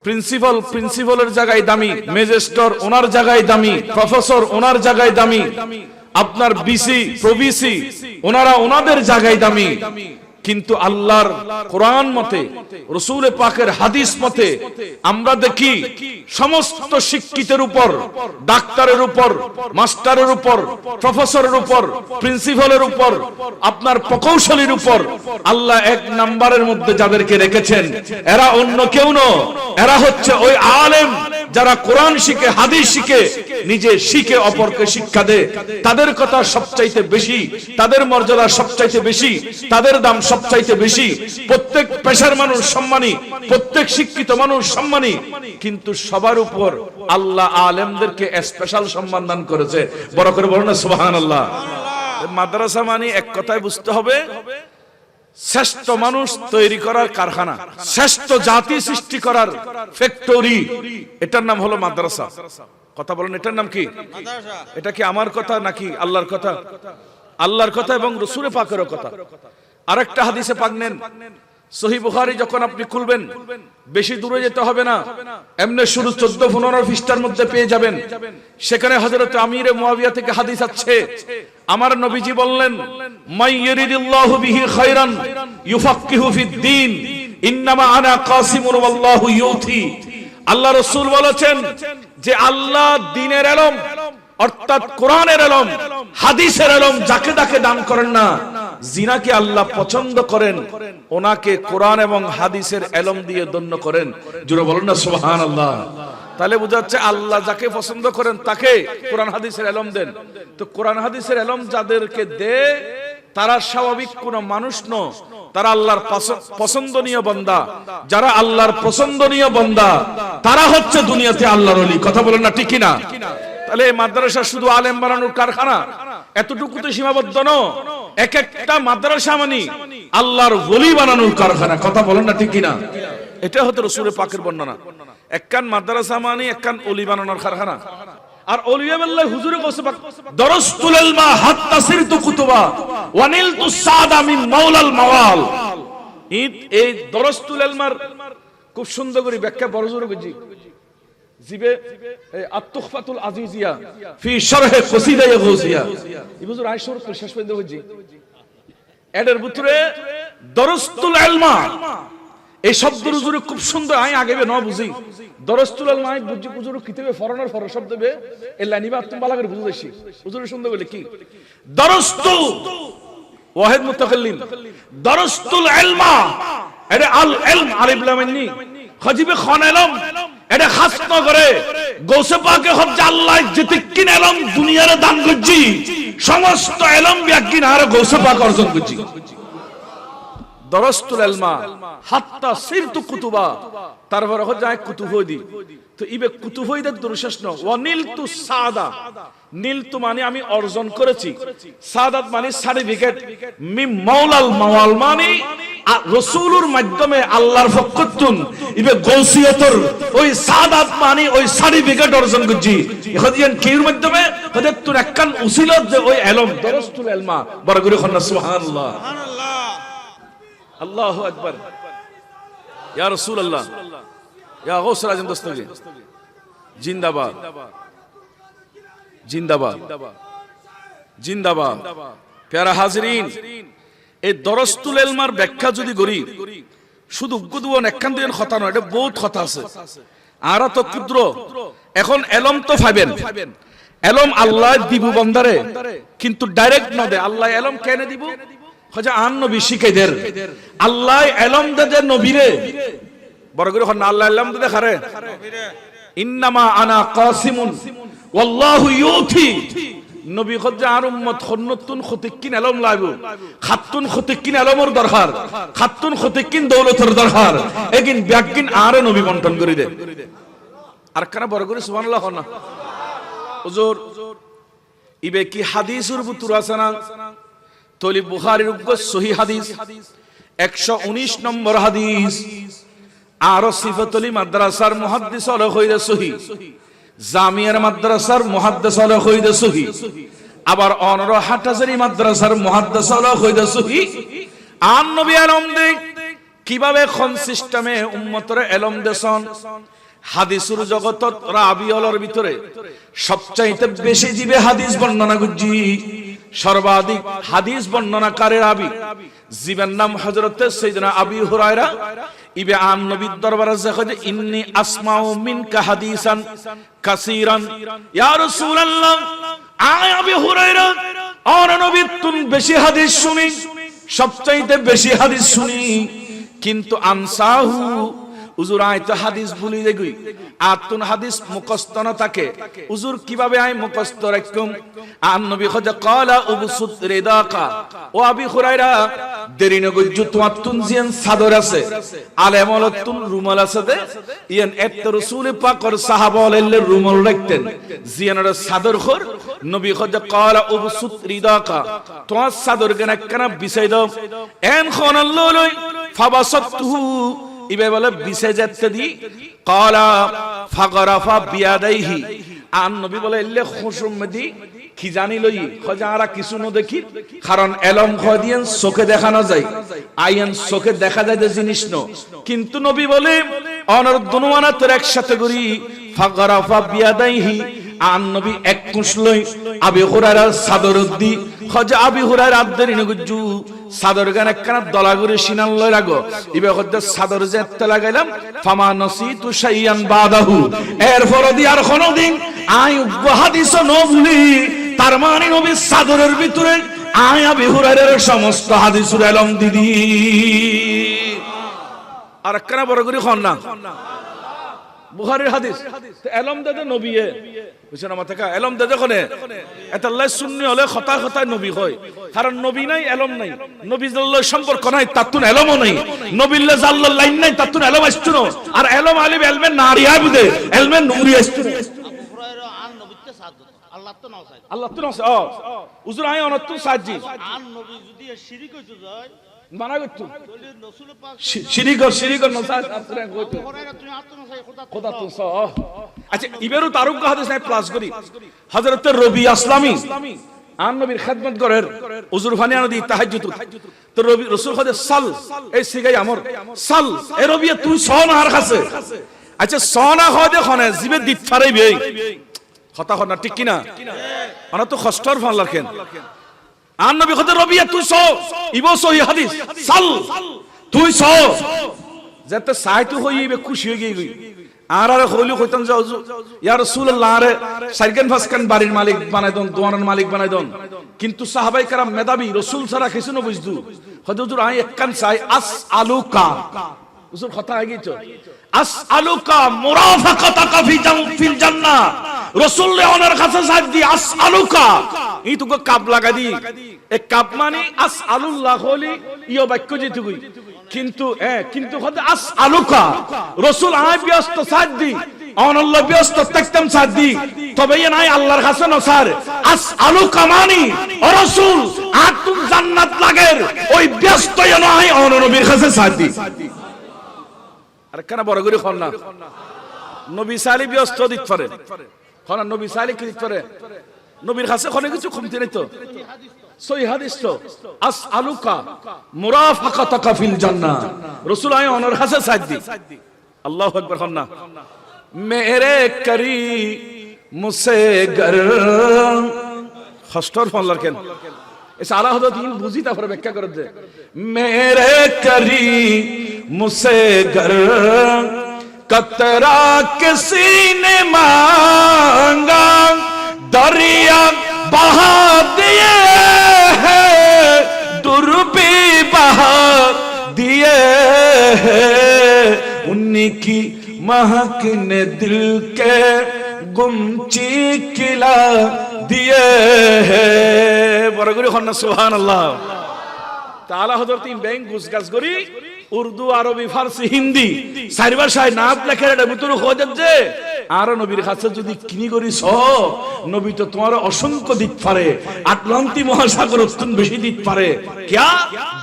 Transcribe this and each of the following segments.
প্রিন্সিপালের জায়গায় দামি, ম্যাজিস্ট্রেট ওনার জায়গায় দামি, প্রফেসর ওনার জায়গায় দামি, আপনার বিসি প্রবিসি ওনারা ওনাদের জায়গায় দামি। কিন্তু আল্লাহর কোরআন মতে, রাসূল পাকের হাদিস মতে আমরা দেখি সমস্ত শিক্ষিতের উপর, ডাক্তারের উপর, মাস্টারের উপর, প্রফেসরের উপর, প্রিন্সিপালের উপর, আপনার প্রকৌশলীর উপর আল্লাহ এক নাম্বারের মধ্যে যাদেরকে রেখেছেন এরা অন্য কেউ নয়, এরা হচ্ছে ওই আলেম যারা কোরআন শিখে, হাদিস শিখে, নিজে শিখে অপরকে শিক্ষা দেয়। তাদের কথা সবচাইতে বেশি, তাদের মর্যাদা সবচাইতে বেশি, তাদের দাম সবচাইতে বেশি। প্রত্যেক পেশার মানুষ সম্মানী, প্রত্যেক শিক্ষিত মানুষ সম্মানী, কিন্তু সবার উপর আল্লাহ আলেমদেরকে স্পেশাল সম্মান দান করেছে। বড় করে বলুন না সুবহানাল্লাহ। মাদ্রাসা মানে এক কথায় বুঝতে হবে শ্রেষ্ঠ মানুষ তৈরি করার কারখানা, শ্রেষ্ঠ জাতি সৃষ্টি করার ফ্যাক্টরি। এটার নাম হলো মাদ্রাসা। কথা বলেন, এটার নাম কি? এটা কি আমার কথা নাকি আল্লাহর কথা? আল্লাহর কথা এবং রাসূল পাকের কথা। আরেকটা হাদিসে পাক নেন, সহিহ বুখারী যখন আপনি খুলবেন বেশি দূরে যেতে হবে না, এমনি শুরু 14-15 পৃষ্ঠার মধ্যে পেয়ে যাবেন। সেখানে হযরত আমিরে মুয়াবিয়া থেকে হাদিস আছে, আমার নবীজি বললেন, মাই ইরিদিল্লাহু বিহি খায়রান ইউফাক্কিহু ফিদ-দ্বীন ইন্নামা আনা কাসিমুন ওয়াল্লাহু ইউতি। আল্লাহ রাসূল বলেছেন যে আল্লাহ দ্বীনের ইলম অর্থাৎ কোরআনের ইলম, হাদিসের ইলম যাকে তাকে দান করেন না। জিনাকে আল্লাহ পছন্দ করেন, ওনাকে কোরআন এবং হাদিসের ইলম দিয়ে ধন্য করেন। জোরে বলুন না সুবহানাল্লাহ। তাহলে বোঝা যাচ্ছে আল্লাহ যাকে পছন্দ করেন তাকে কোরআন হাদিসের ইলম দেন। তো কোরআন হাদিসের ইলম যাদেরকে দেয় তারা স্বাভাবিক কোন মানুষ নয়, তারা আল্লাহর পছন্দনীয় বান্দা। যারা আল্লাহর পছন্দনীয় বান্দা তারা হচ্ছে দুনিয়াতে আল্লাহর ওলি। কথা বলেন না, ঠিক কি না? তাহলে মাদ্রাসা শুধু আলেম বানানোর কারখানা এতটুকুতে সীমাবদ্ধ নয়, এক একটা মাদ্রাসা মানে আল্লাহর ওলি বানানোর কারখানা। কথা বলেন না, ঠিক কি না? এটা হতো রাসূল পাকের বর্ণনা। একখান মাদ্রাসা মানে একখান ওলি বানানোর কারখানা। আর ওলিয়া বিল্লাহ হুজুরে কইছে দরস্তুল ইলমা হাত্তা সিরতু কুতুবা ওয়া নিলতু সাদা মিন মাওলাল মাওয়াল। এই দরস্তুল ইলমার খুব সুন্দর করে ব্যাখ্যা বড় জোরে বুঝি জিবে আত-তুহফাতুল আজিজিয়া ফি শারহ কসিদা ইয়াগুসিয়া। এই হুজুর আয়েশার শেষ পর্যন্ত বুঝি এর ভিতরে দরস্তুল ইলমা এই শব্দের হুজুরে খুব সুন্দর আই আগে বে ন বুঝি দরস্তুল ইলমা বুঝি হুজুর কিতাবে ফরনার ফর শব্দ বে এলা নিবা তুমি ভালো করে বুঝে যাইছি। হুজুর সুন্দর বলে কি দরস্তু ওয়াহিদ মুতাকাল্লিম দরস্তুল ইলমা এটা আল ইলম আলিফ লাম নি খাজিবে খান ইলম এটা খাস ন করে গৌসে পাকে হচ্ছে আল্লাহ যেতে কিন ইলম দুনিয়ারে দান করছি সমস্ত ইলম বিয়াকিন আর গৌসে পাক অর্জন করছি। দরস্তুল ইলমা হাত্তা সিরতু কুতুবা, তারপরে হচ্ছে কুতুবদি। তো ইবে কুতুবদের দুরশেষ ন ওয়া নিলতু সাদা। নিলতু মানে আমি অর্জন করেছি, সাদাত মানে সার্টিফিকেট, মিম মাওলাল মাওয়াল মানে রাসূলুর মাধ্যমে আল্লাহর পক্ষতুন ইবে গৌসিয়তর ওই সাদাত মানে ওই সার্টিফিকেট অর্জন করছি। হদিয়ান কির মাধ্যমে হদে তুর একখান উসিলত যে ওই ইলম দরস্তুল ইলমা। বড় করে কন্না সুবহানাল্লাহ, আল্লাহু আকবার, ইয়া রাসূলুল্লাহ, ইয়া গৌসুল আজম দস্তগীর জিন্দাবাদ, জিন্দাবাদ, জিন্দাবাদ। প্যারা হাজরিন, এই দরস্তুল ইলমার ব্যাখ্যা যদি করি শুধু গুদুন একখান দিন কথা নয়, এটা বহুত কথা আছে। আর তো ক্ষুদ্র এখন ইলম তো পাবেন, ইলম আল্লাহ দিব বান্দারে, কিন্তু ডাইরেক্ট না দে। আল্লাহ ইলম কেন দিব? খোঁজা আন নবী শিখাইদের আল্লাহ ইলম দে নবীরে। বড় করে না আল্লাহ ইলম দে খারে ইন্নামা আনা কাসিমুন ওয়াল্লাহু ইউতি। নবী খোঁজা আর উম্মত খন্নতুন খতিকিন ইলম লাগু, খাতুন খতিকিন ইলমর দরকার, খাতুন খতিকিন দৌলতের দরকার, একিন ব্যাকিন আর নবী বন্টন করে দে। আর কানা বড় করে সুবহানাল্লাহ না হুজুর ইবে কি হাদিসের বুতুর আছে না? তলি বুখারীর উপর সহিহ হাদিস 119 নম্বর হাদিস। আর সিফাতুল মাদ্রাসার মুহাদ্দিস হলো কইদে সহিহ, জামিয়ার মাদ্রাসার মুহাদ্দিস হলো কইদে সহিহ, আবার অনর হাটহাজারী মাদ্রাসার মুহাদ্দিস হলো কইদে সহিহ। আর নবী আলম দেখ কিভাবে কোন সিস্টেমে উম্মতরে এলম দেশন হাদিসুর জগতত রাবিউলের ভিতরে সবচাইতে বেশি জিবে হাদিস বর্ণনা গুজি সর্বাধিক হাদিস বর্ণনাকারী রাবি জিবের নাম হযরতে সাইয়েদনা আবি হুরায়রা ইবে আন নবীর দরবারে যে ইন্নী আসমাউ মিনকা হাদিসান কাসীরান ইয়া রাসূলুল্লাহ আয় আবি হুরায়রা আর নবী তুমি বেশি হাদিস শুনি সবচাইতে বেশি হাদিস শুনি কিন্তু আনসাহু হুজুর আয় তো হাদিস ভুলি দেগুই আতুন হাদিস মুখস্থ না থাকে হুজুর কিভাবে আয় মুখস্থ রাখুম আন নবী খোদা ক্বালা উবসুত রিদাকা ও আবি হুরায়রা দেরি ন গজ্জু তোমার তুন জিয়ান সাদর আছে আলেমল তুন রুমাল আছে দে ইয়ান এত রাসূল পাকর সাহাবা আলাইহির রুমাল রাখতেন জিয়ানের সাদর খর নবী খোদা ক্বালা উবসুত রিদাকা তোমার সাদর কেন কেন বিছাই দাও এন খানাল্লাহ লই ফাবাসাতুহু ইবে বলে বিছে যেতে দি ক্বালা ফাগরাফা বিয়াদাইহি আন নবী বলে ইল্লে খুশুম দি কি জানি লই খজারা কিছু ন দেখি কারণ এলম খদিয়েন চোখে দেখানো যায় আইন চোখে দেখা যায় যে জিনিস ন কিন্তু নবী বলে অনর দুনওয়ানা তোর একসাথে করি ফাগরাফা বিয়াদাইহি আন নবী এক কুশ লই আবি হুরায়রার সাদর দি খজা আবি হুরায়রা আদরি নগুজু সাদর গান একখানা দলাগুরি সিনাল লই রাগো ইবে খদ্দ সাদর যেতে লাগাইলাম ফামা নসিতু শাইয়ান বাদাহু এরপর দি আর কোনদিন আই হাদিস ন ভুলি তার মানে নবী সাদরের ভিতরে আয় আবি হুরায়রার সমস্ত হাদিসুর এলম দিদি আর একখানা বড় করে খন না বুখারীর হাদিস এলম দেদে নবীয়ে বুঝছেন আমার থেকে এলম দেদে কোনে এতাল্লাহ সুন্নি হলে খতা খতা নবী হয় কারণ নবী নাই এলম নাই নবী জাল্লাহ সম্পর্ক নাই তাতুন এলমও নাই নবিল্লাহ জাল্লাহ লাইন নাই তাতুন এলম আসতো না আর এলম আলিম এলমে নারিয়া বুদে এলমে নূরি আসতো না আবু হুরায়রা আন নবীতে সাদত আল্লাহ তো নাও সাইদ আল্লাহ তো নাও হুজুর আয় অনত্তু সাজি আন নবী যদি শিরিক হইতো যায় মানা করতো রাসূল পাক শিরিক নসাদ আসরে কইতো তুমি আত্মনা চাই খোদা তো আচ্ছা ইবেরু তারুক হাদিস নাই প্লাস করি হযরত রবি আসলামী আন নবীর খেদমত করের হুজুর ফানিয়া নদী তাহাজ্জুদ তো রবি রাসূল খোদা সাল এই সিগাই আমর সাল এ রবি তুই সোনা আর কাছে আচ্ছা সোনা হয় দেখনে জিবে দিত ফারাইবে কথা কথা ঠিক কি না ana তো কষ্টর ফান লাগেন আন নবী খোদা রবি তুই সো ইবো সহি হাদিস সাল তুই সো যেতে সাইতু হইবে খুশি হয়ে গই আর আর হইলো কইতাম যে ইয়া রাসূলুল্লাহ আরে সাইকেন ফাসকান বাড়ির মালিক বানাই দন দোয়ানের মালিক বানাই দন কিন্তু সাহাবায়ে কেরাম মেধাবী রাসূল ছাড়া কিছু না বুঝদু হুজুর আই একখান চাই আসআলুকা হুজুর কথা আগে তো আসআলুকা মুরাফাকাতাকা ফিল জান্নাহ রাসূল ওনার কাছে সাজ দি আসআলুকা এই তো কাপ লাগা দি এক কাপ মানে আসআলুল্লাহ হলি ইও বাক্য যেতে কই কিন্তু কিন্তু কথা আসআলুকা রাসূল আই ব্যস্ত সাজ দি আল্লাহ ব্যস্ত তাকতাম সাজ দি তবে নাই আল্লাহর কাছে না স্যার আসআলুকা মানে ও রাসূল আতুম জান্নাত লাগের ওই ব্যস্ত নাই অন নবীর কাছে সাজ দি আর কেন বড় করে খন না নবী সালি ব্যস্ত দিত পারে খন নবী সালি কি দিত পারে নবীর কাছে কোন কিছু কমতি নাই তো সহি হাদিস তো আসআলুকা মুরাফাকাতাকা ফিল জান্নাহ রাসূল আয় ওনার কাছে সাজ দি আল্লাহু আকবার খন না মেরে করি মুসে গর খস্টর ফল লাগেন এস আলা হযরত ইন বুঝি তারপরে ব্যাখ্যা করে দে মেরে করি মুসে গর कतरा किसी ने मांगा दरिया बहा दिए हैं दुर्बी बहा दिए हैं उन्हीं की महक ने दिल के गुमची खिला दिए हैं बरगुरी खन्ना सुभान अल्लाह ताला हजरत इन बैंक गुसगास करी উর্দু আরবি ফারসি হিন্দি চার ভাষায় নাত লেখার এটা ভিতরে খোঁজে যে আর নবীর কাছে যদি কিনি করিস নবী তো তোমার অসংখ্য দিত পারে, আটলান্টি মহাসাগর অত্যন্ত বেশি দিত পারে, কিয়া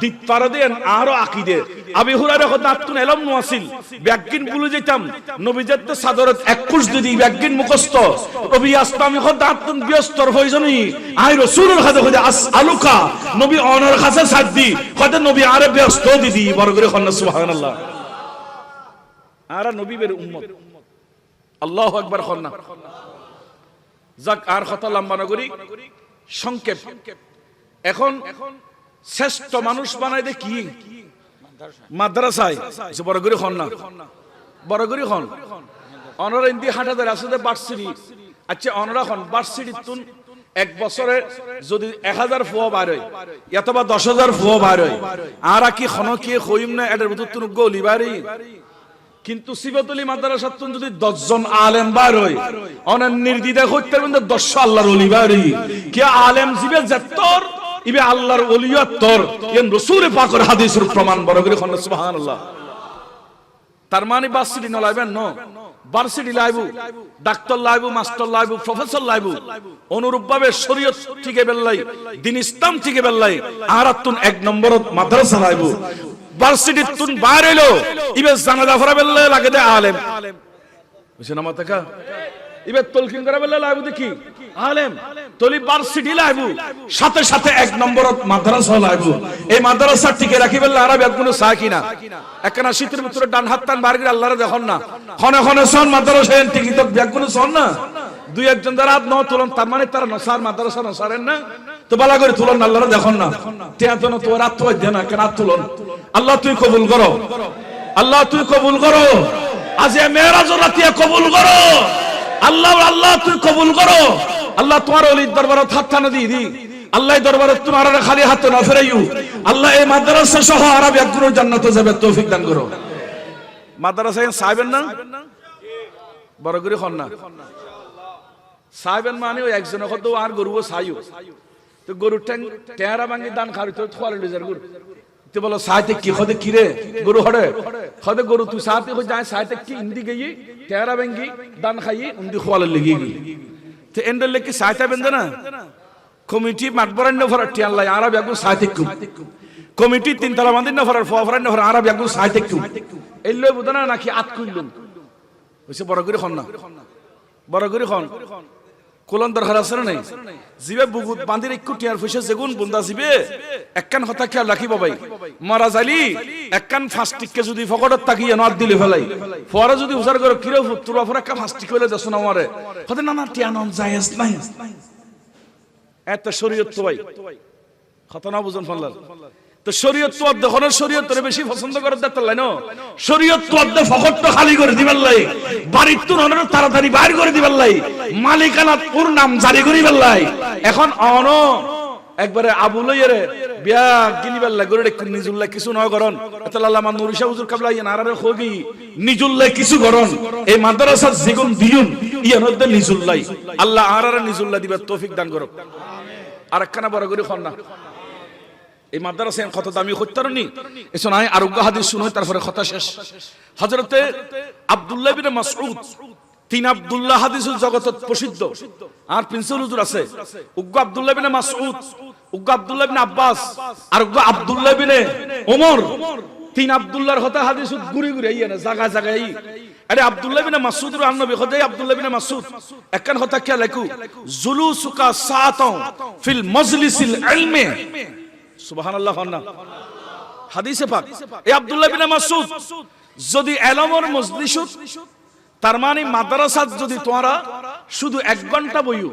দিত পারে দেন আরো আকিদে। আবি হুরায়রা কথা আতুন এলম নোয়াসিল ব্যাগিন ভুলে যেতাম নবী যেতে সাদরত 21 দিদি ব্যাগিন মুখস্থ নবী আসতামি কথা আতুন ব্যস্তর হইজনি আই রাসূলের কাছে কইতে আসআলুকা নবী অনর কাছে সাদ্দি কথা নবী আরে ব্যস্ত দিদি বড় করে কন্না সুবহানাল্লাহ। আর নবীর উম্মত আল্লাহু আকবার কন্না যাক আর কথা লম্বা না করি সংক্ষেপ। এখন শ্রেষ্ঠ মানুষ বানাই দে কি মাদ্রাসায় বড় করে খন না বড় করে খন অনরা ইন্দি হাটাদের আসলে বার্ষিরি। আচ্ছা অনরা খন বার্ষিরি তুন এক বছরে যদি 1000 ফুয়া বার হয় অথবা 10,000 ফুয়া বার হয় আর কি খন কি কইম না এটার ভিতর তুন গলি বাড়ি। কিন্তু সিবাতুলি মাদ্রাসা তুন যদি 10 জন আলেম বার হয় অনেক নির্দিদা করতে বন্ধ 10 আল্লাহর ওলি বাড়ি কি আলেম জিবে যতর ইবে আল্লাহর ওলিয়ত তোর এন রাসূল পাকের হাদিসের প্রমাণ বড় করে কন্না সুবহানাল্লাহ। তার মানে বার্ষিরি ন লাইবেন ন বার্ষিরি লাইবু ডাক্তার লাইবু মাস্টার লাইবু প্রফেসর লাইবু অনুরূপ ভাবে শরীয়ত থেকে বেল্লাই দিন ইসলাম থেকে বেল্লাই আর তুন এক নম্বর মাদ্রাসা লাইবু বার্ষিরি তুন বাইর হইলো ইবে জানাজা পড়া বেল্লাই লাগে দে আলেম বুঝছেন আমার টাকা ইবে তলকিন করা বেল্লাই লাইবু দেখি আলেম তলি বার্ষিরি লাইবু সাথে সাথে এক নম্বর মাদ্রাসা লাইবু এই মাদ্রাসা টিকে রাখি বেল্লাই আরব একগুলো সাকিনা একখানা শীতের ভিতরে ডান হাত টান বার করে আল্লাহরে দেখুন না খনে খনে সন মাদ্রাসা টিকি তো ব্যাগুলো সন না দুই একজন দ্বারা ন তুলন তার মানে তারা নসার মাদ্রাসা নসারেন না তো বালা করে তুলন আল্লাহরে দেখুন না তিয়া তো না তোর আত্ম দেন না কেন তুলন আল্লাহ তুই কবুল করো আল্লাহ তুই কবুল করো আজ এ মেরাজ রাতিয়া কবুল করো আল্লাহ আল্লাহ তুই কবুল করো আল্লাহ তোমার ওলির দরবারে হাতটা না দি আল্লাহ দরবারে তোমার খালি হাত না ফেরাইও আল্লাহ এই মাদ্রাসা সহ আরব একগুলো জান্নাতে যাবে তৌফিক দান করো। মাদ্রাসায় সাহেবেন না বড় করে হন না সাহেবেন মানে ওই একজন কত আর গরুও সাইও তো গরুর টেরা ভাঙি দান খাবি তো খোয়ালে লিজার গরু তো বলো সাইতে কি খদে কি রে গরু হড়ে খদে গরু তুই সাথে কই যায় সাইতে কি ইন্দি গই টেরা ভাঙি দান খাই উন্দি খোয়ালে লাগি গই তো এন্ডেল কি সাইতা বেন্দে না কমিটি মাতবরান্য ফরার টিয়াল্লাহ আরব একটু সাহিত্য কমিটি তিনতলা মন্দির না ফরার ফরান্য ফরার আরব একটু সাহিত্য এললো বুঝনা নাকি আত কইলুম হইছে বড় করে খন না বড় করে খন কোলন দরকার আছে না নাই জিবে বুগুত বান্দির একটু টিয়ার পয়সা যেগুন বন্দা জিবে একখান কথা খেয়াল রাখি বাবাই মারা জালি একখান ফাস্টিককে যদি ফকটত তাকিয়ে নট দিলে ফেলাই ফরা যদি উজার করে কিরে তোরা ফরা কা ফাস্টিক হইলে দেছ না আমারে হতে না না টিয়া নন জায়েজ নাই এত শরীয়ত তো ভাই কথা না বুঝুন ফল্লাল তো শরীয়ত তো দেখো না শরীয়ত তোরে বেশি পছন্দ করে দেখতে লাই না শরীয়ত তো অর্ধে ফকট তো খালি করে দিবেন লাই বাড়ির তো নন তাড়াতাড়ি বাইর করে দিবেন লাই মালিকানা পুর নাম জারি করি বেল্লাই এখন অন একবারে আবু লইরে বিয়া কিনিবেল লাই গরে নিজুল্লাহ কিছু নয় করন আল্লাহ মান নুরশা হুজুর কাবলা ইয়া নারারে খগি নিজুল্লাহ কিছু করন এই মাদ্রাসা যেগুন দিউন ইয়া নদ্দে নিজুল্লাহ আল্লাহ আরারে নিজুল্লাহ দিবে তৌফিক দান করুক আর একখানা বড় করে খন না এই মাদ্রাসা কত দামি হত্যারনি এসো নাই আরোগ্য হাদিস শুনো তারপরে কথা শেষ। হযরতে আব্দুল্লাহ ইবনে মাসউদ তিন আব্দুল্লাহ হাদিসুল জগতত প্রসিদ্ধ আর প্রিন্সিপাল হুজুর আছে উগ্গ আব্দুল্লাহ ইবনে মাসউদ উগ্গ আব্দুল্লাহ ইবনে আব্বাস আর উগ্গ আব্দুল্লাহ ইবনে ওমর তিন আব্দুল্লাহর কথা হাদিস ঘুরে ঘুরে আইয়া না জায়গা জায়গায় আরে আব্দুল্লাহ ইবনে মাসউদ র নবী খোদাই আব্দুল্লাহ ইবনে মাসউদ একখান কথা কি লেখু জুলুসুকা সাআতাও ফিল মাজলিসিল ইলমি সুবহানাল্লাহ না হাদিসে পাক এই আব্দুল্লাহ ইবনে মাসউদ যদি ইলমের মজলিসত তার মানে মাদ্রাসাত যদি তোমরা শুধু 1 ঘন্টা বইও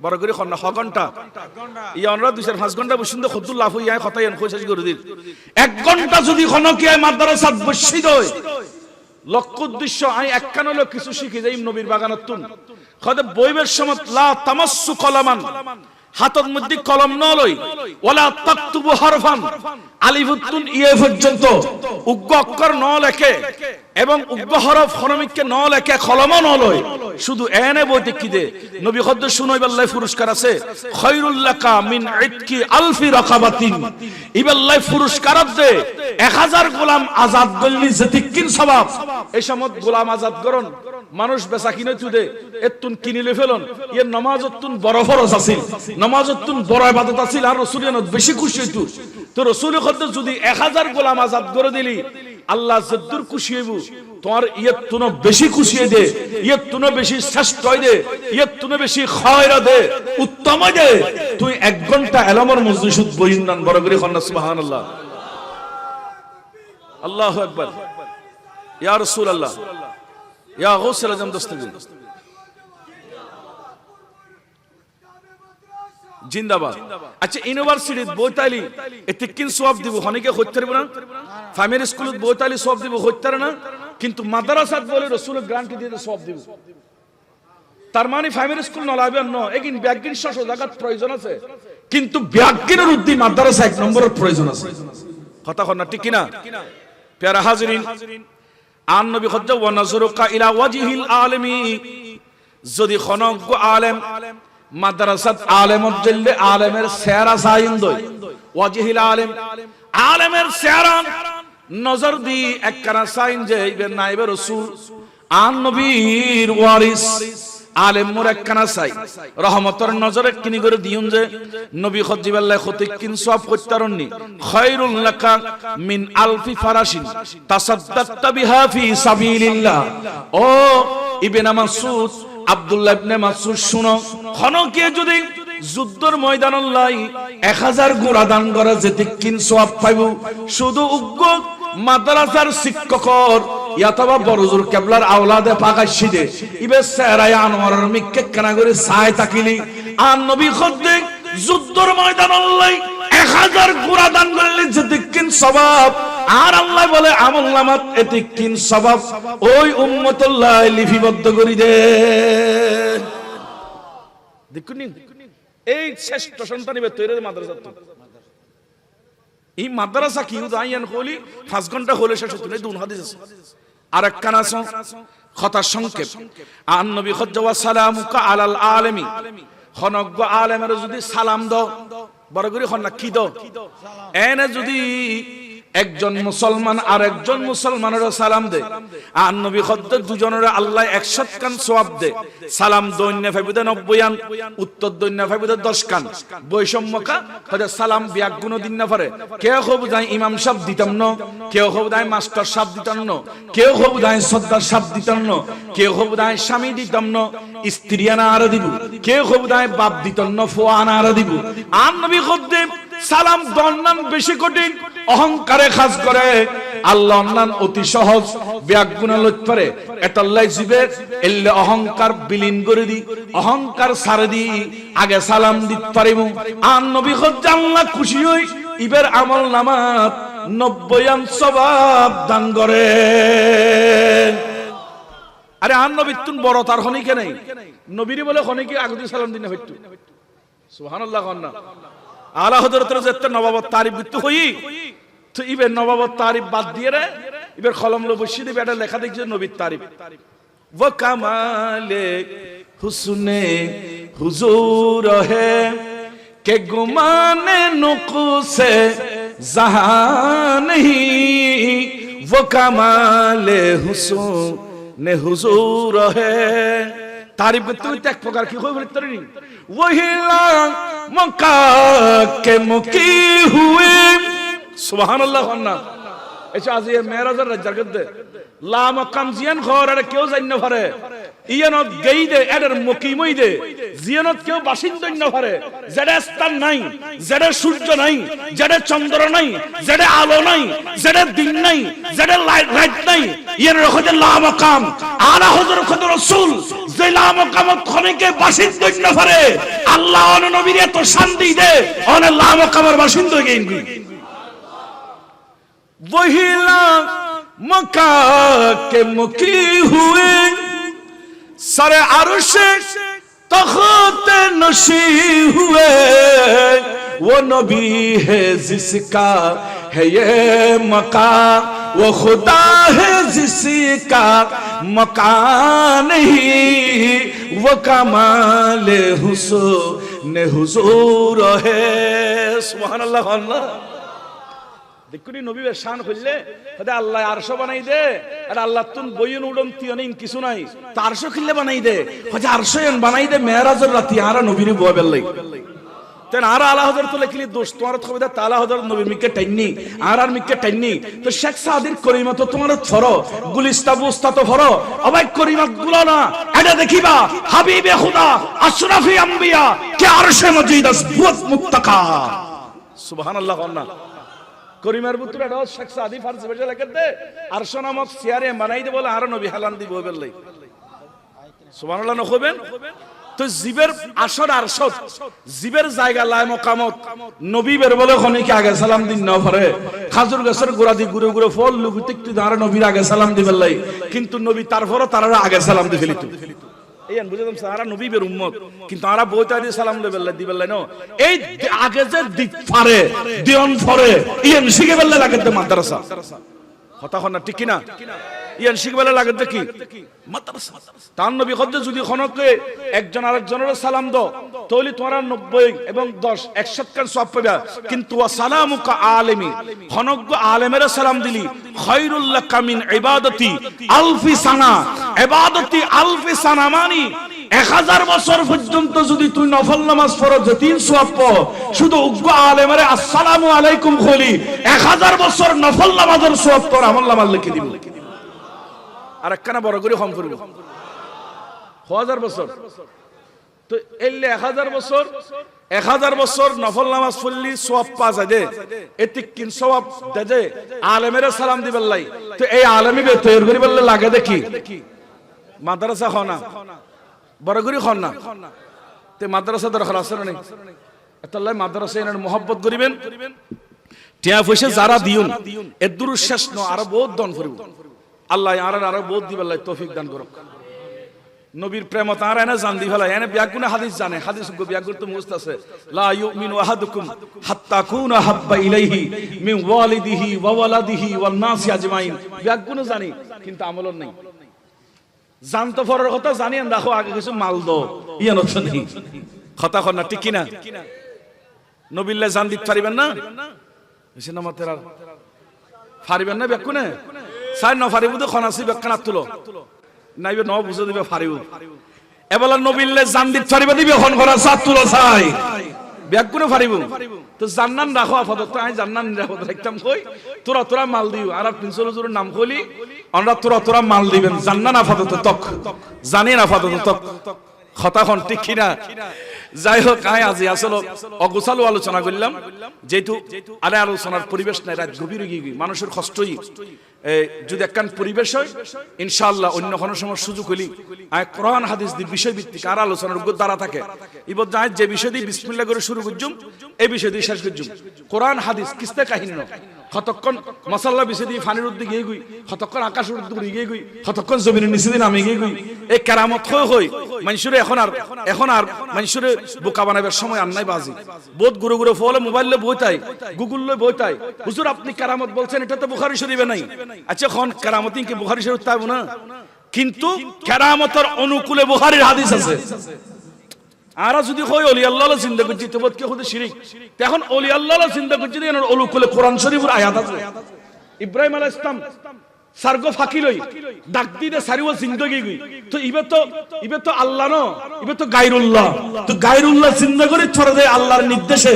বড় করে খন্না 6 ঘন্টা ইয়া আমরা 2-5 ঘন্টা বসিন্দ খুদুল লাফ ইয়া কথাই এন কইছে করে দিল 1 ঘন্টা যদি কোন কি মাদ্রাসাত বসিদ হয় লক্ষ্য উদ্দেশ্য আই একখান হলো কিছু শিখে যাই নবীর বাগানত তুন খদে বইবের সময় লা তামাসসু কলামান হাতের মধ্যে কলম ন লই ওয়ালা তাকতুবু হারফান আলিফুতুন ইয়া পর্যন্ত উগ্গ অক্ষর ন লেখে এবং উগ্গ হরফ হরমিককে ন লেখে কলম ন লই শুধু এনে বইতে কি দে নবী খদ্দ শুনই আল্লাহ পুরস্কার আছে খায়রুল লাকা মিন ইতকি আলফি রাকাবাতিন ইবাল্লাহ পুরস্কার দে 1000 গোলাম আজাদ করলি যেতিকিন সওয়াব এই সমত গোলাম আজাদ করন মানুষ বেচা কিনে তুদে এতুন কিনিলে ফেলন এর নামাজতুন বড় ফরজ আছিল নামাজতুন বড় ইবাদত আছিল আর রাসূলের বেশি খুশি হইতো তো রাসূল খদ্দ যদি 1000 গোলাম আজাদ করে দিলি আল্লাহ যদ্দুর খুশি হইব তোমার ইয়তুনো বেশি খুশি দে ইয়তুনো বেশি শ্রেষ্ঠ দে ইয়তুনো বেশি খায়রা দে উত্তম দে তুই 1 ঘন্টা এলামর মজলিসত বইন্দান বড় করে কন্না সুবহানাল্লাহ আল্লাহু আকবার ইয়া রাসূলুল্লাহ ইয়া গাউসুল আজম দস্তগীর জিন্দাবাদ আচ্ছা ইউনিভার্সিটিত বইতালি এতিকিন সওয়াব দিব হনিকে হইতারব না প্রাইমারি স্কুলত বইতালি সওয়াব দিব হইতার না কিন্তু মাদ্রাসাত বলে রাসূল গ্যারান্টি দিয়ে সওয়াব দিব তার মানে প্রাইমারি স্কুল নলাবে ন একিন ব্যাগিন শশ জায়গা প্রয়োজন আছে কিন্তু ব্যাগিনের উদ্দি মাদ্রাসা 1 নম্বরের প্রয়োজন আছে কথা কর না ঠিক কি না প্যারা হাজিরিন আন নবী খজ্জা ওয়া নাজরুকা ইলা ওয়াজহিল আলিমি যদি খনজ্ঞ আলেম মাদ্রাসাত আলেমত জেলে আলেমের চেহারা সাইন দই ওয়াজহিল আলেম আলেমের চেহারা নজর দি একখানা সাইন যে ইবে নাইবে রাসূল আন নবীর ওয়ারিস আলেম মোর একখানা চাই রহমতের নজরে কিনি করে দিউন যে নবী খজ্জিবাল্লাহ খতিকিন সওয়াব করতারনি খায়রুল লাকা মিন আলফি ফারাশিন তাসাদ্দাকতা বিহা ফি সাবিলিল্লাহ ও ইবনে মাসউদ আব্দুল্লাহ ইবনে মাসউদ শুনো খনকে যদি যুদ্ধের ময়দান লাই 1000 ঘোড়া দান করা যেতিকিন সওয়াব পাইব শুধু উগ্গ মাদ্রাসার শিক্ষকর ইয়াতবা বড়জুর কেবলার আওলাদে পাকাশিদে ইবে সেরায় আনোয়ারের মিক্কে কানা করে সায় তাকিলি আর নবী খদ্দে যুদ্ধের ময়দান লাই 1000 ঘোড়া দান করলে যেতিকিন সওয়াব আর আল্লাহ বলে আমল নামাত এতিকিন সওয়াব ওই উম্মতুল্লাহ লিপিবদ্ধ করি দে দেখুনি এই শ্রেষ্ঠ সন্তানিবে তৈরি মাদ্রাসা এই মাদ্রাসা কি উদাইয়ান হলি 5 ঘন্টা হলে শেষ হতো না দুন হাদিস আছে আরেক কানা আছে কথা সংক্ষেপ আন নবী খজ্জা ওয়া সালামুকা আলাল আলামি খনজ্ঞ আলেমের যদি সালাম দাও বড় করে হন না কি দাও এনে যদি একজন মুসলমান আর একজন মুসলমানের সালাম দে আর নবী খদ্দ দুজনের আল্লাহ 100 কান সওয়াব দে সালাম দৈন্য ফাইবুদে 90 আন উত্তর দৈন্য ফাইবুদে 10 কান বৈষম্যকা হযরত সালাম বিয়াক গুণ দিন না পারে কেউ হব যাই ইমাম সাহেব দিতাম না কেউ হব যাই মাস্টার সাহেব দিতাম না কেউ হব যাই সর্দার সাহেব দিতাম না কেউ হব যাই স্বামী দিতাম না স্ত্রী আনা আর দিব কেউ হব যাই বাপ দিতাম না ফুয়া আনা আর দিব আর নবী খদ্দে সালাম দন্নান বেশি কঠিন অহংকারে খাস করে আল্লাহ নান অতি সহজ ব্যাগুনা লইত পারে এতাল্লাই জিবে এল্লে অহংকার বিলীন করে দি অহংকার সারে দি আগে সালাম দিত পারিমু আর নবী খজ্জা আল্লাহ খুশি হই ইবের আমল নামাত 90 আন সওয়াব দান করে আরে আর নবী তুন বড় তার হনিকে নাই নবীরে বলে হনিকে আগে দি সালাম দিন হইতো সুবহানাল্লাহ কন্না আলা হযরতের যেতে নবাবত তারিফ বিত হই তো ইবে নবাবত তারিফ বাদ দিয়ে রে ইবে কলম লো বসি দিবে এটা লেখা দেখছে নবীর তারিফ ওয়া কামালে হুসনে হুজুর হে কে গুমানে নুকসে জাহান নেহি ওয়া কামালে হুসনে হুজুর হে तारीफ करते हुए एक प्रकार की कोई बोलते नहीं वही मक्का के मुकी हुए सुभान अल्लाह अन्ना ऐसा आज ये मेरा जरा जगत दे ला मकाम जियन खोर अरे क्यों जाइने भरे इयनत गई दे एडर मुकी मुई दे जियनत क्यों बाशिंदो न भरे जड़े स्थान नहीं जड़े सूर्य नहीं जड़े चंद्र नहीं जड़े आलो नहीं जड़े दिन नहीं जड़े लाइट नहीं ये रखो दे ला मकाम आला हुजूर खुद रसूल যে লা মাকামত খনিকে বাসিন্দা ন পারে আল্লাহ অন নবীর এত শান্তি দে অন লা মাকামের বাসিন্দা গেইনি वही ला मका के मुकी हुए सरे अर्श तख्त नशी हुए वो नबी है जिसका है ये मका वो खुदा है जिसका मकान नहीं व कमाल हुस्न हुजूर है। सुबहानाल्लाह। अल्लाह দেখুনি নবীর শান খুললে হদে আল্লাহ আরশ বানাই দে, আর আল্লাহ তুন বইন উড়ম তিয়নিন কিছু নাই, তা আরশ খুললে বানাই দে, হদে আরশয়ন বানাই দে মেরাজের রাতি আর নবীর বয় বেলাই তেন আর আলা হযরত লেখলি দোস্ত তোমার খবরদার তালা হযরত নবীর মিকে টাইনি আর মিকে টাইনি তো শেখ সাদির করিমত তোমার ফরো গুলিস্তা বুস্তা তো ফরো অবাক করিমত গুলো না এটা দেখিবা হাবিবে খুদা আশরাফি আম্বিয়া কে আরশে মজিদ আসবুত মুত্তাকা। সুবহানাল্লাহ। আল্লাহ করিমার পুত্র এটা শেখ সাদি ফারসি ভাষা লেখে দে আরশ নামক সিয়ারে বানাই দে বলে আর নবী হালান দিব বেলাই। সুবহানাল্লাহ নখবেন তো জিবের আসর আরশত জিবের জায়গা লাই মকামত নবী বের বলে খনিকে আগে সালাম দিন না পরে খাজুর গাছের গোড়া দি গুরে গুরে ফল লুগুতে একটু দাঁড়া নবীর আগে সালাম দিবেন লাই, কিন্তু নবী তারপরও তারা আগে সালাম দি ফেলিত। এইন বুঝলাম সারা নবী বের উম্মত, কিন্তু আরা বইতা দি সালাম দিবেন লাই ন এই আগে যে দিক পারে দিয়ন পরে ইয়েন শিখে বেলা লাগে তে মাদ্রাসা কথা হন না ঠিক কি না? ইয়ান শিখবেলা লাগে কি মাদ্রাসা। তার নবী কদ্দে যদি খনকে একজন আরেকজনের সালাম দাও তাহলে তোমরা 90 এবং 10 100 কান সওয়াব পাবে, কিন্তু ওয়া সালামুকা আলিমি খনজ্ঞ আলেমের সালাম দিলি খায়রুল লাকা মিন ইবাদাতি আলফি সানা। ইবাদাতি আলফি সানা মানে 1000 বছর পর্যন্ত যদি তুই নফল নামাজ পড়ো যে 3 সওয়াব পাও, শুধু উগ্র আলেমের আসসালামু আলাইকুম কইলি 1000 বছর নফল নামাজের সওয়াব তোর আমল নামাজ লিখে দিব। আর একখানা বড় করে কম করবো 1000 বছর তো এলে 1000 বছর নফল নামাজ পড়লি সওয়াব পা যায় দে এতে কিন সওয়াব দে দে আলেমের সালাম দিবেন লাই। তো এই আলেমি বে তৈরি করি বললে লাগে দেখি মাদ্রাসা খনা বড় করে খনা তে মাদ্রাসা দরকার আছে না? এতলাই মাদ্রাসা এর মোহাব্বত করিবেন টিয়া পয়সা যারা দিউন এর দূর শেষ ন আরো বহুত দান করব। আল্লাহ আরো বহুত দিবেন লাই তৌফিক দান করুক। নবীর প্রেম তারা এনে জান দি ফেলা এনে ব্যাগুনে হাদিস জানে, হাদিস গো ব্যাগুর তো মুস্ত আছে লা ইউমিনু আহাদুকুম হাত্তা কুনা হাব্বা ইলাইহি মিন ওয়ালিদিহি ওয়া ওয়ালাদিহি ওয়ান নাসি আজমাইন। ব্যাগুনে জানি কিন্তু আমলন নাই। জানতো ফরের কথা জানি না, দেখো আগে কিছু মাল দো ইয়ান হচ্ছে নেই কথা কর না ঠিক কি না? নবীল্লাহ জান দিতে পারিবেন না এসে না মাতেরা পারিবেন না ব্যাগুনে সাই না পারিব তো খনাসি ব্যাগখানা তুলো নাইবে ন বুঝে দিবে পারিব এবেলা নবীল্লে জান দিতে পারিবে দিবে এখন করা সাত তুলো চাই ব্যাগগুলো পারিব তো জান্নান রাখো আপাতত আমি জান্নান নিরাপদ রাখতাম কই তোরা মাল দিও আর 300 জোর নাম কইলি আমরা তোরা মাল দিবেন জান্নান আপাতত তক জানেন আপাতত তক কথা কোন ঠিক কি না? যাই হোক আজি আসলে অগোছালো আলোচনা করলাম, যেহেতু আরে আলোচনার পরিবেশ নাই, রাত গভীর হয়ে গিয়ে মানুষের কষ্টই যদি একখান পরিবেশ হয় ইনশাআল্লাহ অন্য কোনো সময় সুযোগ হইলি কোরআন হাদিস দি বিষয় ভিত্তিক আর আলোচনার উপর দ্বারা থাকে এবার যাই যে বিষয় দিয়ে বিসমিল্লাহ করে শুরু করজুম এই বিষয় দিয়ে শেষ করজুম। কোরআন হাদিস কিস্তে কাহিনী নয়, কতক্ষণ মশাল্লা বিষয় দিয়ে ফানির উদ্দিকে গিয়ে গুই, কতক্ষণ আকাশ উদ্দিকে গিয়ে গুই, কতক্ষণ জমিনের নিচে দিয়ে নামে গিয়ে গুই। এই কেরামত হই মানুষের এখন আর মানুষের বোকা বানাবার সময় আর নাই বাজি বহুত গুরু গুরু ফলে মোবাইলে বইতাই গুগলে বইতাই হুজুর আপনি কেরামত বলছেন এটা তো বুখারী শরীফে নাই। আচ্ছা এখন কেরামত কি বুখারী শরীফ তাইব না, কিন্তু কেরামতের অনুকূলে বুখারীর হাদিস আছে। আর যদি কই ওলি আল্লাহ জিন্দা করছি তো বোধ কে খুদে শিরিক, এখন ওলি আল্লাহ জিন্দা করছি এর অনুকূলে কোরআন শরীফের আয়াত আছে। ইব্রাহিম আলাইহিস সালাম সারগো ফাঁকি লই ডাক দিতে সারিও জিন্দগি গই তো ইবে তো আল্লাহ ন ইবে তো গায়রুল্লাহ, তো গায়রুল্লাহ জিন্দা করে ছড়া দেয় আল্লাহর নির্দেশে।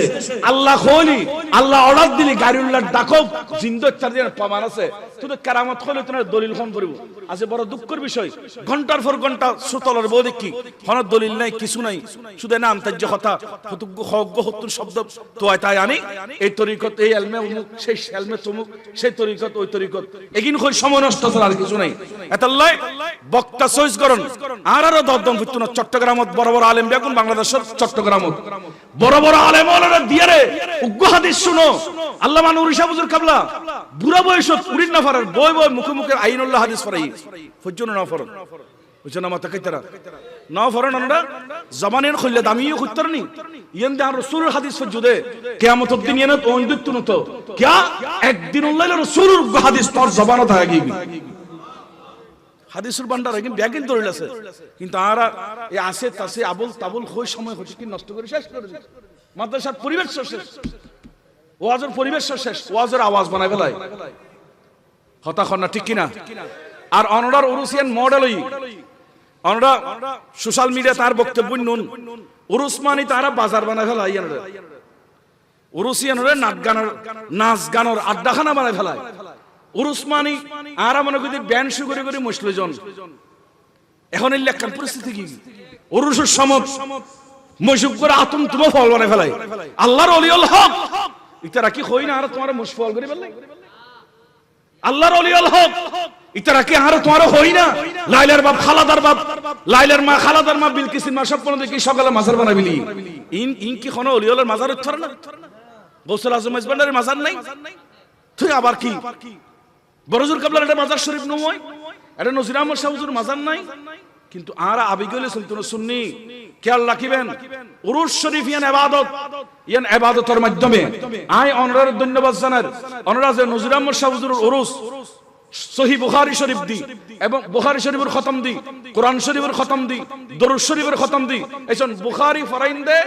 আল্লাহ কইলি আল্লাহ অর্ডার দিলি গায়রুল্লাহ ডাকো জিন্দা চার দিন প্রমাণ আছে। তুই কেরামত কইলে তোর দলিল খন করিব আছে বড় দুঃখের বিষয়। ঘন্টার পর ঘন্টা সুতলর বউ দেখি কোনো দলিল নাই কিছু নাই, শুধু না আন্তর্য কথা ফতুগ্গ হজ্ঞ হত্তুর শব্দ তো তাই আনি এই তরিকত এই এলমে অমুক সেই এলমে তমুক সেই তরিকত ওই তরিকত এগিন কই সময় নষ্ট আর কিছু নাই। এতাল্লাই বক্তা চয়েস করুন আর আরো দরদম ফুটতো না। চট্টগ্রামত বড় বড় আলেম বেগুন বাংলাদেশের চট্টগ্রামত বড় বড় আলেম ওনারা দিয়ে রে উগ্র হাদিস শুনো। আল্লামা নুরুল ইসলাম হুজুর কাবলা বুড়া বয়স উড়িন না ফারার বই বই মুখে মুখে আইনুল্লাহ হাদিস পড়াই ফুজুন না ফরন বুঝছেন না মাথা কইতারা না ফরন আমরা জবানের খুললে দামিও খুঁতরনি ইয়েন দে রাসূলুর হাদিস ফুজুদে কিয়ামতের দিন ইয়েন তো অন্দিত তো কিয়া একদিন আল্লাহর রাসূলুর হাদিস তোর জবানত আগে হাদিসুল ভান্ডার একদিন ব্যাগিন ধরে আছে, কিন্তু আর এই আসে তাসে আবুল তাবুল হই সময় হচ্ছে কি নষ্ট করে শেষ করে দিচ্ছে। মাদ্রাসার পরিবেশ শেষ, ওয়াজের পরিবেশ শেষ, ওয়াজের আওয়াজ বানায় ফেলায়। হতাখন না ঠিক কিনা? আর অনরার উরুসিয়ান মডেলই অনরা সোশ্যাল মিডিয়া তার বক্তব্য নুন উরুসমানি তারা বাজার বানায় ফেলায়। উরুসিয়ানরে নাচ গানের আড্ডাখানা বানায় ফেলায়। উরুসমানি আরা মনে করি ব্যান্ড শু করে করে মুসলিজন। এখন এই লেখার পরিস্থিতি কি? উরুসের সমত মসুক করে আতম তুমো ফল বানায় ফেলায়। আল্লাহর ওলিউল হক ইতারা কি হই না আর তোমার মুশফল করে ফেললে? আল্লাহর ওলিউল হক ইতারা কি আর তোমার হই না? লাইলার বাপ খালাদার বাপ, লাইলার মা খালাদার মা বিলকিসির মা সব পর্যন্ত কি সকালে মাজার বানাবিলি? ইন কি কোনো ওলিউলের মাজার উত্তর না? গৌসুল আজম মেজবান্ডারের মাজার নাই? তুই আবার কি বড়জুর কাবলার একটা মাজার শরীফ নয়, এটা নজির আহমদ শাহ হুজুর মাজার নাই? কিন্তু আর আবিগলে সুলতান সুন্নি খেয়াল রাখিবেন, উরুস শরীফ ইয়ান ইবাদত, ইয়ান ইবাদতের মাধ্যমে আই অনরার ধন্যবাদ জানার অনরা যে নজির আহমদ শাহ হুজুরের উরুস সহিহ বুখারী শরীফ দি এবং বুখারী শরীফের খতম দি, কোরআন শরীফের খতম দি, দরুদ শরীফের খতম দি, এইজন বুখারী ফরাইন্দে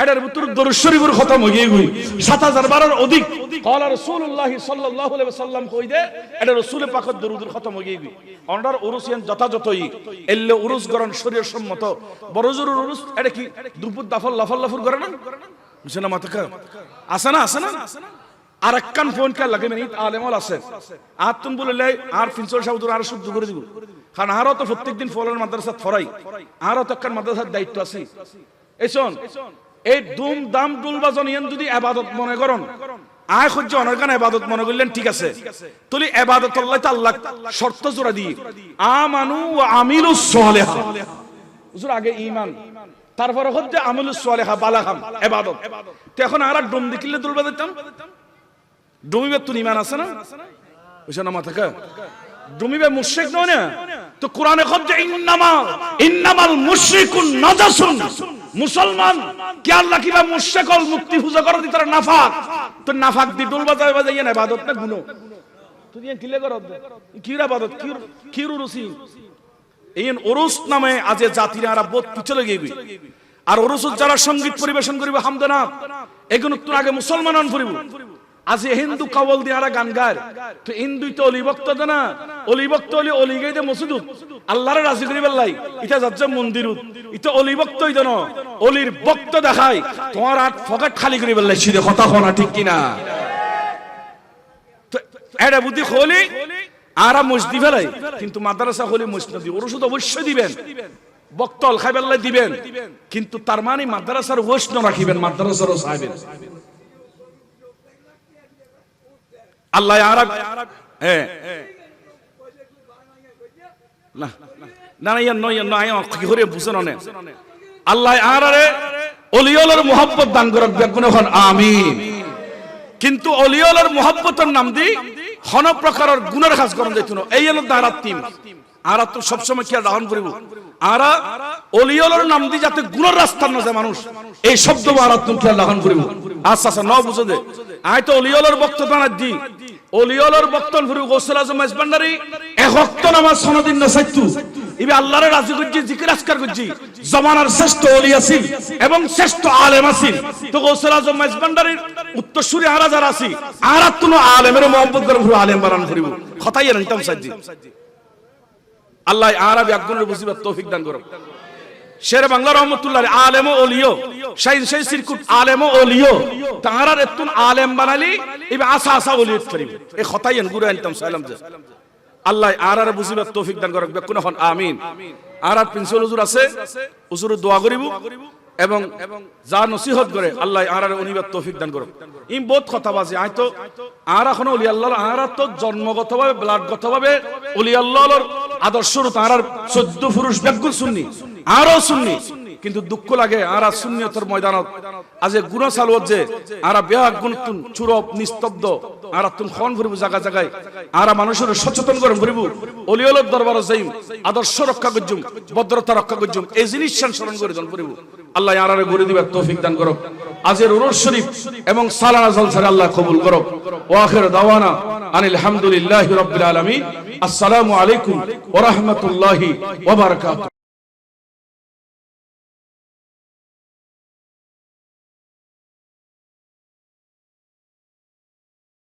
এটার ভিতর দরুদ শরীফের খতম হয়ে গই ৭০০০ বারের অধিক قال রাসূলুল্লাহ সাল্লাল্লাহু আলাইহি ওয়াসাল্লাম কইদে এটা রাসূল পাকের দরুদের খতম হয়ে গই। অন্ডার উরুসিয়ান যথাযথই এল্লে উরুস গরন শরীয়ত সম্মত বড়জোর উরুস এটা কি দুপুর দাফল লাফল লাফুর করে না বুঝছেন না? মাথা আছে না? আছে না? আর একখান ফোন কে লাগে মানে আলেমল আছে আর তুমি বললে আর ফিনসল সাহুদুর আর শুদ্ধ করে দিব, কারণ আরও তো প্রত্যেকদিন ফলের মাদ্রাসা ফরাই, আরও তো একখান মাদ্রাসার দায়িত্ব আছে। এই শোন, এই দুম দাম দুল বাজন ইয়ান যদি ইবাদত মনে করেন, আয় সহ্য অনেকখান ইবাদত মনে করলেন ঠিক আছে, তুলি ইবাদত আল্লাহ শর্ত জোড়া দিয়ে আমানু ওয়া আমিলুস সালিহা, হুজুর আগে ঈমান তারপরে হচ্ছে আমলুস সালিহা বালাগাম ইবাদত। তো এখন আর ডুম দিলে দুল বাজাইতাম ডুমিবে তুন ঈমান আছে না? বুঝছ না? মাথা ডুমিবে মুশরিক নয় না? তো কোরআনে হচ্ছে ইন্নামাল মুশরিকুন নাজাসুন, মুসলমান কি আল্লাহ কিবা মুশরিক হল মুক্তি পূজা করে দি তারা নাফাক, তো নাফাক দি ডুল বাজাই না ইবাদত না গুনাহ? তুই কিলে করব কি ইবাদত কি উরুসি? এই উরুস নামে আজ জাতিরা আরা বহুত পিছলে গইবি। আর উরুস যারা সঙ্গীত পরিবেশন করিবে হামদনাথ এগুলো তো আগে মুসলমান করিব। আজ হিন্দু কাওয়াল দিয়ে আরা গান গায়, তো হিন্দুই তো অলি ভক্ত না, অলি ভক্ত হলে অলি গাইতে মসজিদুত আল্লাহরে রাজি করি বেলাই এটা যাচ্ছে মন্দিরুত, এটা অলি ভক্তই জানো অলির ভক্ত দেখায় তোমার আর ফকাট খালি করি বেলাই সিধে কথা হনা ঠিক কিনা? তো এটা বুদ্ধি হলি আরা মসজিদ ফেলাই, কিন্তু মাদ্রাসা হলি মসজিদ দিব ওষুধ অবশ্যই দিবেন, বক্তল খাইবেল্লাই দিবেন, কিন্তু তার মানে মাদ্রাসার ওয়েস্ট রাখিবেন, মাদ্রাসারও চাইবেন। আল্লাহ আরব না না ইয়ান নয় নয় কি করে বুঝেন না? আল্লাহ আরারে ওলিওলার মুহাব্বত দান করক বেগুন হন আমিন। কিন্তু ওলিওলার মুহাব্বতের নাম দি হন প্রকারের গুণের কাজ করন যাইতো না। এই হলো দারাত টিম আরা তো সব সময় কি রাহন করিব আরা ওলিওলার নাম দি যাতে গুণের রাস্তা না যায় মানুষ, এই শব্দ আরা তুমি কি রাহন করিব। আচ্ছা আচ্ছা ন বুঝে দে আই তো ওলিওলার বক্তব্য না দি ওলিওলার বক্তব্য ফুরু গৌসুল আজম মেজবান্ডারি এক ওয়াক্ত নামাজ সনদিন না সাইতু ইবে আল্লাহরে রাজি করজি জিকির আজকার করজি জামানার শ্রেষ্ঠ ওলি আছি এবং শ্রেষ্ঠ আলেম আছি। তো গৌসুল আজম মেজবান্ডারির উত্তরসূরি আরা যারা আছি আরা তুনো আলেমের মোহাম্মত করে ফুরু আলেম বানান করিব কথাই এরকম সাজি। আল্লাহ আরবি একগুণের বুঝিবার তৌফিক দান করুক। শের বাংলা রহমতুল্লাহ আলেম ও ওলিও শাইন শাই সিরকুট আলেম ও ওলিও তারার এতুন আলেম বানালি ইবে আসা আসা ওলিয়ত করিব এই কথাই গুরু আনতাম সালাম যে আল্লাহ আরার বুঝিবার তৌফিক দান করুক বেকুন হন আমিন। আরার প্রিন্সিপাল হুজুর আছে হুজুর দোয়া করিব এবং যা নসিহত করে আল্লাহ আরার উনিবার তৌফিক দান করুক। ইম বহুত কথা বাজে আই তো আর এখন ওলি আল্লাহর আরা তো জন্মগতভাবে ব্লাডগতভাবে ওলি আল্লাহর আদর্শর তারার 14 পুরুষ বেগুন সুন্নি আরো সুন্নি, কিন্তু দুঃখ লাগে আরা সুন্নিয়তের ময়দানত আজে গুনাহ চালুত যে আরা বেয়া গুণতুন চুরপ নিস্তব্ধ আরা তুন খন ভরিব জায়গা জায়গায় আরা মানুষের সচেতন করে ভরিব অলিওলত দরবার যাইম আদর্শ রক্ষা করজুম ভদ্রতা রক্ষা করজুম এই জিনিস স্মরণ করে জন ভরিব আল্লাহ আরারে গড়ে দিবার তৌফিক দান করুক আজের উরুস শরীফ এবং সালানা জলসা আল্লাহ কবুল করুক ওয়া আখির দাওয়ানা আনিল হামদুলিল্লাহি রাব্বিল আলামিন আসসালামু আলাইকুম ওয়া রাহমাতুল্লাহি ওয়া বারাকাতুহু।